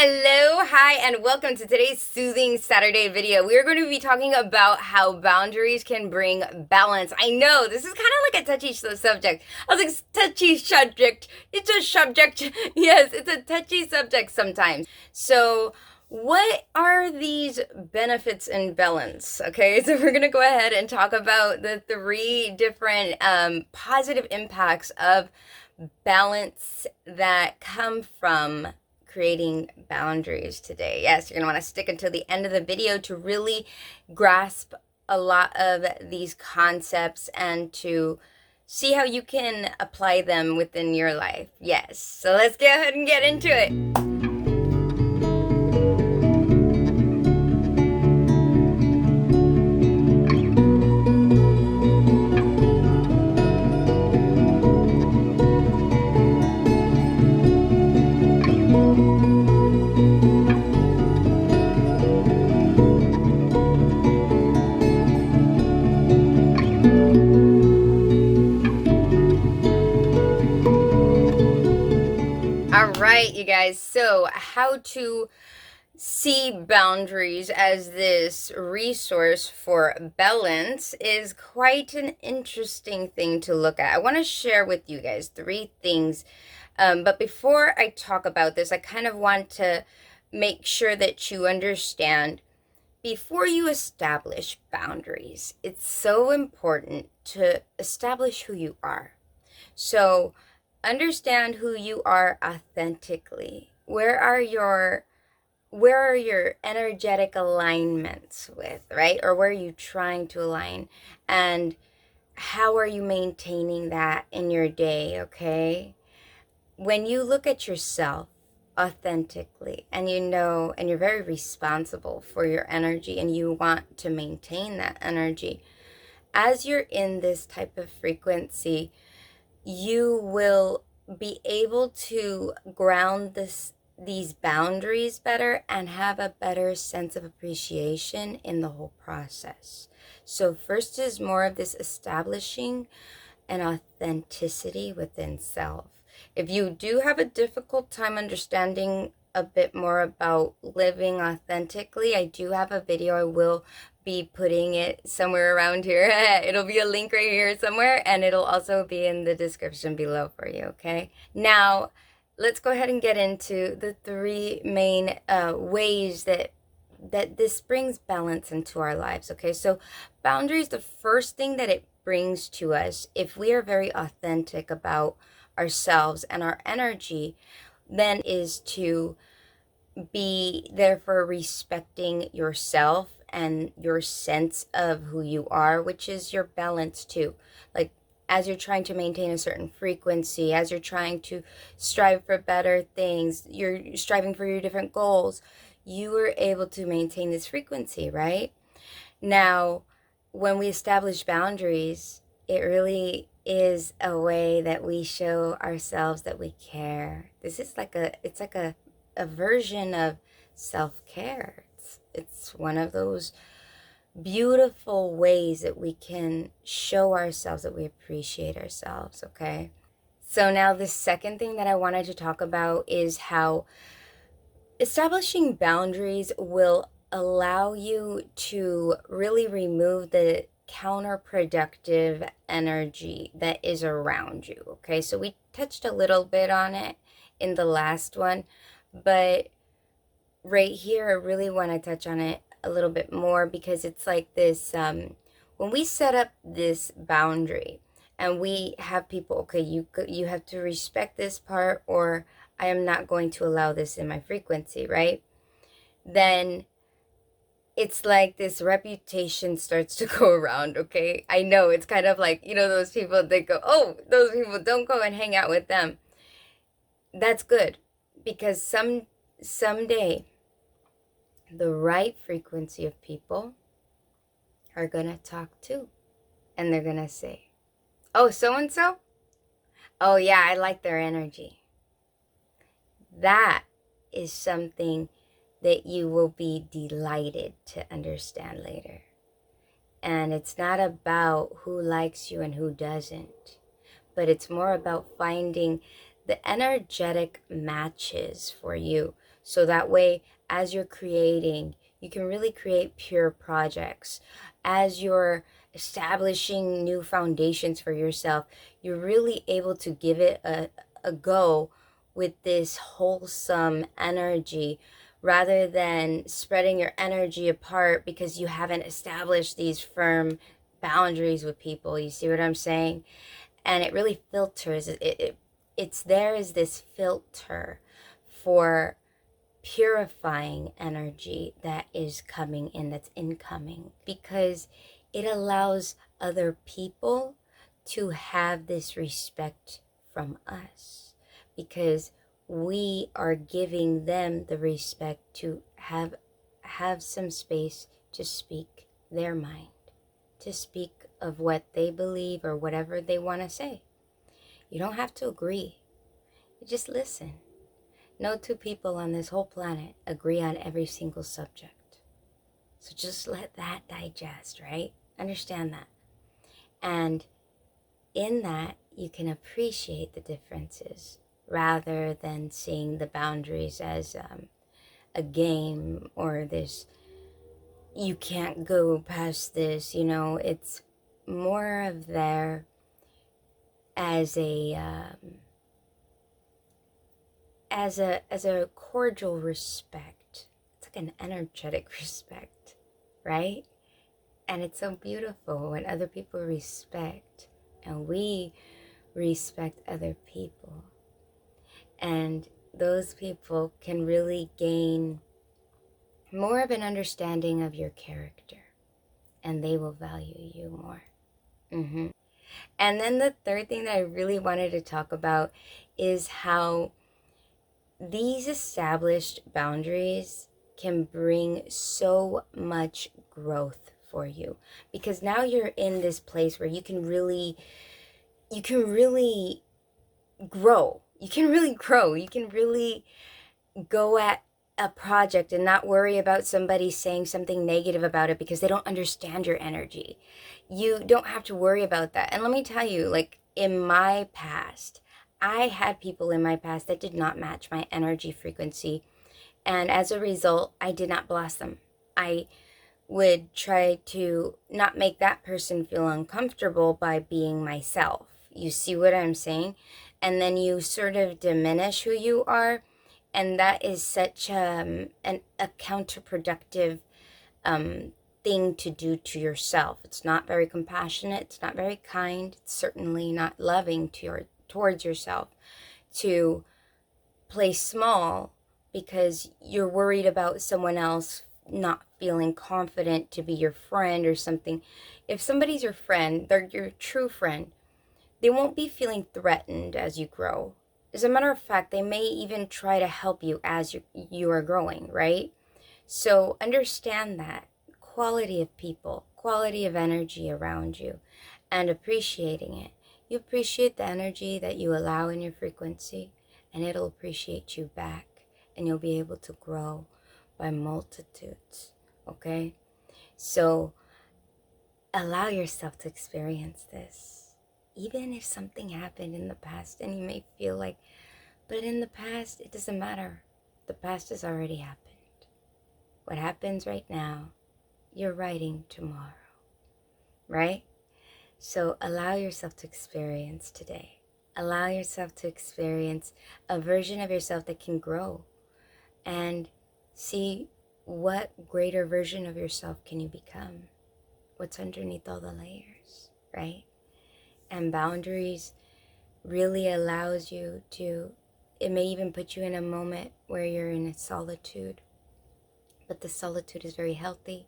Hello, hi, and welcome to today's Soothing Saturday video. We are going to be talking about how boundaries can bring balance. I know, this is kind of like a touchy subject. I was like, touchy subject. It's a subject. Yes, it's a touchy subject sometimes. So, what are these benefits in balance? Okay, so we're going to go ahead and talk about the three different positive impacts of balance that come from creating boundaries today. Yes, you're going to want to stick until the end of the video to really grasp a lot of these concepts and to see how you can apply them within your life. Yes, so let's go ahead and get into it. All right, you guys, so how to see boundaries as this resource for balance is quite an interesting thing to look at. I want to share with you guys three things, but before I talk about this, I kind of want to make sure that you understand before you establish boundaries, it's so important to establish who you are. So understand who you are authentically. Where are your energetic alignments with, right? Or where are you trying to align? And how are you maintaining that in your day, okay? When you look at yourself authentically and you know, and you're very responsible for your energy and you want to maintain that energy, as you're in this type of frequency, you will be able to ground these boundaries better and have a better sense of appreciation in the whole process. So first is more of this establishing an authenticity within self. If you do have a difficult time understanding a bit more about living authentically, I do have a video. I will be putting it somewhere around here. It'll be a link right here somewhere, and it'll also be in the description below for you, okay? Now, let's go ahead and get into the three main ways that this brings balance into our lives, okay? So boundaries, the first thing that it brings to us, if we are very authentic about ourselves and our energy, then is to be therefore respecting yourself and your sense of who you are, which is your balance too. Like, as you're trying to maintain a certain frequency, as you're trying to strive for better things, you're striving for your different goals, you are able to maintain this frequency, right? Now, when we establish boundaries, it really is a way that we show ourselves that we care. This is like it's like a version of self-care. It's one of those beautiful ways that we can show ourselves that we appreciate ourselves, okay? So now the second thing that I wanted to talk about is how establishing boundaries will allow you to really remove the counterproductive energy that is around you, okay? So we touched a little bit on it in the last one, but right here I really want to touch on it a little bit more, because it's like this, when we set up this boundary and we have people, okay, you have to respect this part, or I am not going to allow this in my frequency, right? Then it's like this reputation starts to go around, okay? I know, it's kind of like, you know, those people, they go, oh, those people, don't go and hang out with them. That's good, because someday the right frequency of people are going to talk too. And they're going to say, oh, so-and-so? Oh, yeah, I like their energy. That is something that you will be delighted to understand later. And it's not about who likes you and who doesn't, but it's more about finding the energetic matches for you. So that way, as you're creating, you can really create pure projects. As you're establishing new foundations for yourself, you're really able to give it a go with this wholesome energy, rather than spreading your energy apart because you haven't established these firm boundaries with people. You see what I'm saying? And it really filters it's there as this filter for purifying energy that is coming in, that's incoming, because it allows other people to have this respect from us, because we are giving them the respect to have some space to speak their mind, to speak of what they believe or whatever they want to say. You don't have to agree, you just listen. No two people on this whole planet agree on every single subject. So just let that digest, right? Understand that. And in that, you can appreciate the differences rather than seeing the boundaries as a game, or this, you can't go past this, it's more of there as a cordial respect. It's like an energetic respect, right? And it's so beautiful when other people respect and we respect other people. And those people can really gain more of an understanding of your character, and they will value you more. And then the third thing that I really wanted to talk about is how these established boundaries can bring so much growth for you, because now you're in this place where you can really grow. You can really grow. You can really go at a project and not worry about somebody saying something negative about it because they don't understand your energy. You don't have to worry about that. And let me tell you, like in my past, I had people in my past that did not match my energy frequency. And as a result, I did not blast them. I would try to not make that person feel uncomfortable by being myself. You see what I'm saying? And then you sort of diminish who you are. And that is such a counterproductive thing to do to yourself. It's not very compassionate. It's not very kind. It's certainly not loving towards yourself to play small because you're worried about someone else not feeling confident to be your friend or something. If somebody's your friend, they're your true friend, they won't be feeling threatened as you grow. As a matter of fact, they may even try to help you as you are growing, right? So understand that quality of people, quality of energy around you, and appreciating it. You appreciate the energy that you allow in your frequency, and it'll appreciate you back, and you'll be able to grow by multitudes, okay? So allow yourself to experience this. Even if something happened in the past and you may feel like, but in the past, it doesn't matter. The past has already happened. What happens right now, you're writing tomorrow, right? So allow yourself to experience today. Allow yourself to experience a version of yourself that can grow, and see what greater version of yourself can you become. What's underneath all the layers, right? And boundaries really allows you to, it may even put you in a moment where you're in a solitude, but the solitude is very healthy.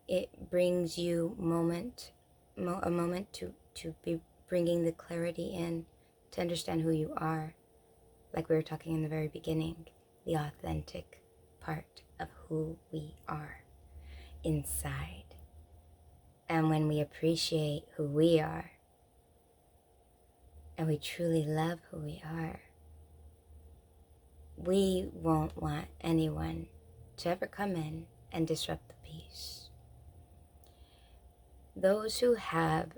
It brings you a moment to be bringing the clarity in, to understand who you are, like we were talking in the very beginning, the authentic part of who we are inside. And when we appreciate who we are, and we truly love who we are, we won't want anyone to ever come in and disrupt the peace. Those who have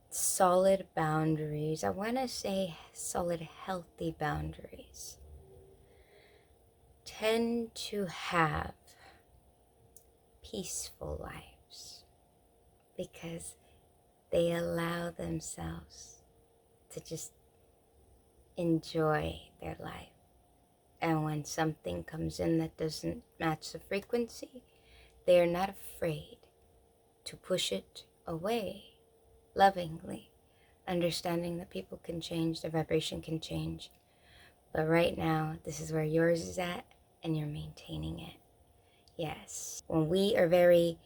solid boundaries, I want to say solid, healthy boundaries, tend to have peaceful lives because they allow themselves to just enjoy their life. And when something comes in that doesn't match the frequency, they are not afraid to push it away lovingly, understanding that people can change, their vibration can change. But right now, this is where yours is at, and you're maintaining it. Yes. When we are very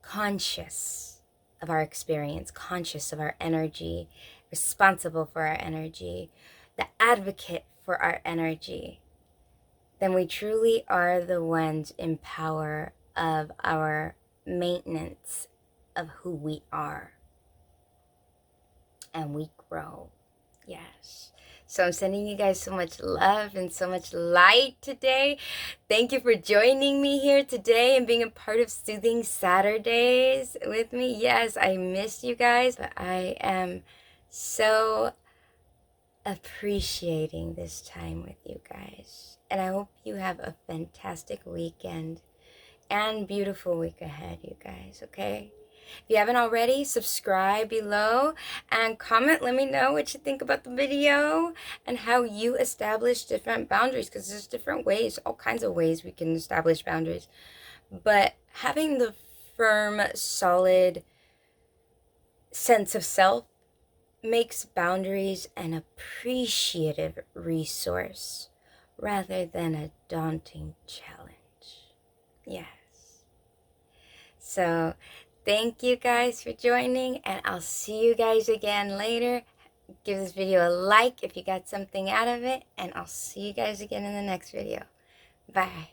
conscious of our experience, conscious of our energy, responsible for our energy, the advocate for our energy, then we truly are the ones in power of our maintenance of who we are. And we grow. Yes. So I'm sending you guys so much love and so much light today. Thank you for joining me here today and being a part of Soothing Saturdays with me. Yes, I missed you guys, but I am so appreciating this time with you guys. And I hope you have a fantastic weekend and beautiful week ahead, you guys, okay? If you haven't already, subscribe below and comment. Let me know what you think about the video and how you establish different boundaries, because there's different ways, all kinds of ways we can establish boundaries. But having the firm, solid sense of self makes boundaries an appreciative resource rather than a daunting challenge. Yes. So thank you guys for joining, and I'll see you guys again later. Give this video a like if you got something out of it, and I'll see you guys again in the next video. Bye.